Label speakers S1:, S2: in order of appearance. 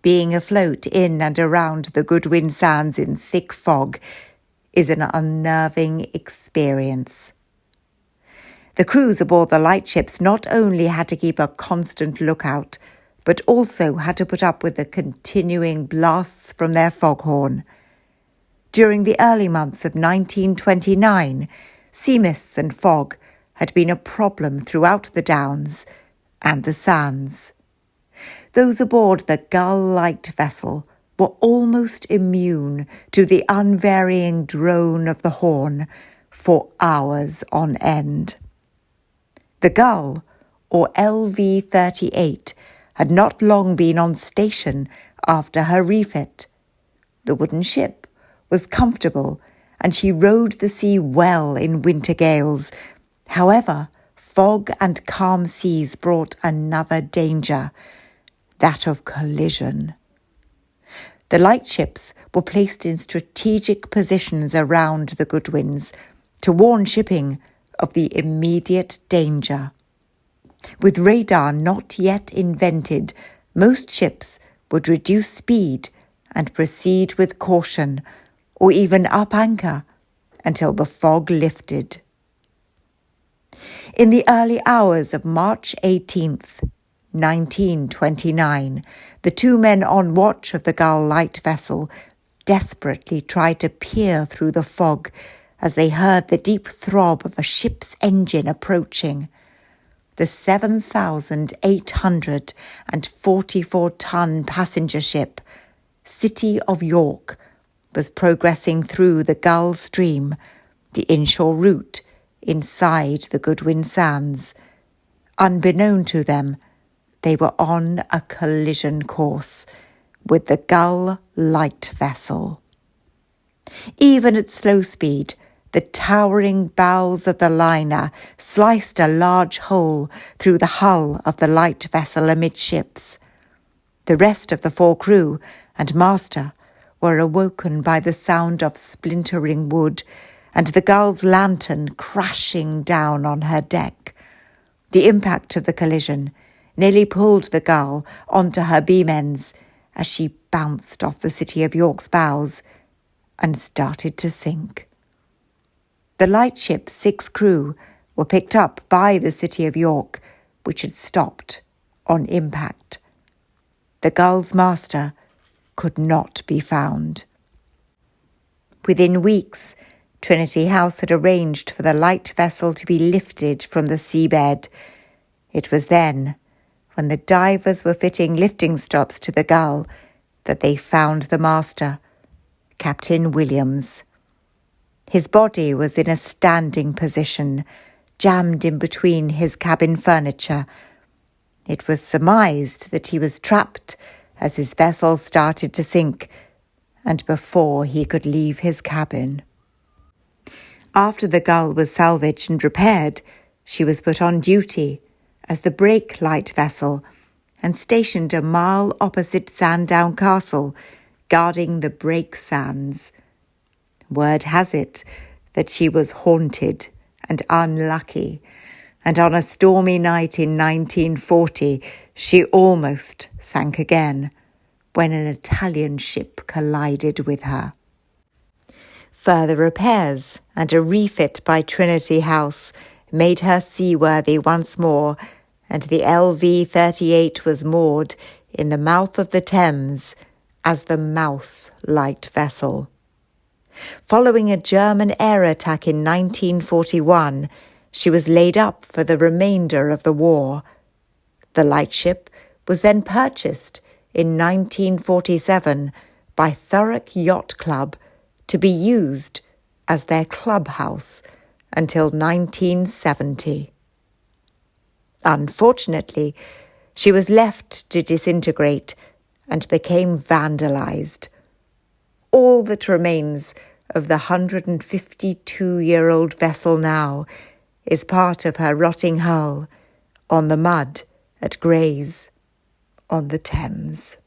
S1: Being afloat in and around the Goodwin Sands in thick fog is an unnerving experience. The crews aboard the lightships not only had to keep a constant lookout, but also had to put up with the continuing blasts from their foghorn. During the early months of 1929, sea mists and fog had been a problem throughout the Downs and the Sands. Those aboard the Gull light vessel were almost immune to the unvarying drone of the horn for hours on end. The Gull, or LV-38, had not long been on station after her refit. The wooden ship was comfortable and she rode the sea well in winter gales. However, fog and calm seas brought another danger, that of collision. The lightships were placed in strategic positions around the Goodwins to warn shipping of the immediate danger. With radar not yet invented, most ships would reduce speed and proceed with caution, or even up anchor until the fog lifted. In the early hours of March 18th, 1929, the two men on watch of the Gull light vessel desperately tried to peer through the fog as they heard the deep throb of a ship's engine approaching. The 7,844-ton passenger ship, City of York, was progressing through the Gull Stream, the inshore route inside the Goodwin Sands. Unbeknown to them, they were on a collision course with the Gull light vessel. Even at slow speed, the towering bows of the liner sliced a large hole through the hull of the light vessel amidships. The rest of the four crew and master were awoken by the sound of splintering wood and the Gull's lantern crashing down on her deck. The impact of the collision nearly pulled the Gull onto her beam ends as she bounced off the City of York's bows and started to sink. The lightship's 6 crew were picked up by the City of York, which had stopped on impact. The Gull's master could not be found. Within weeks, Trinity House had arranged for the light vessel to be lifted from the seabed. It was then, when the divers were fitting lifting stops to the Gull, that they found the master, Captain Williams. His body was in a standing position, jammed in between his cabin furniture. It was surmised that he was trapped as his vessel started to sink, and before he could leave his cabin. After the Gull was salvaged and repaired, she was put on duty as the brake light vessel and stationed a mile opposite Sandown Castle, guarding the brake sands. Word has it that she was haunted and unlucky, and on a stormy night in 1940, she almost sank again when an Italian ship collided with her. Further repairs and a refit by Trinity House made her seaworthy once more, and the LV-38 was moored in the mouth of the Thames as the Mouse light vessel. Following a German air attack in 1941, she was laid up for the remainder of the war. The lightship was then purchased in 1947 by Thurrock Yacht Club to be used as their clubhouse until 1970. Unfortunately, she was left to disintegrate and became vandalized. All that remains of the 152-year-old vessel now is part of her rotting hull on the mud at Grays on the Thames.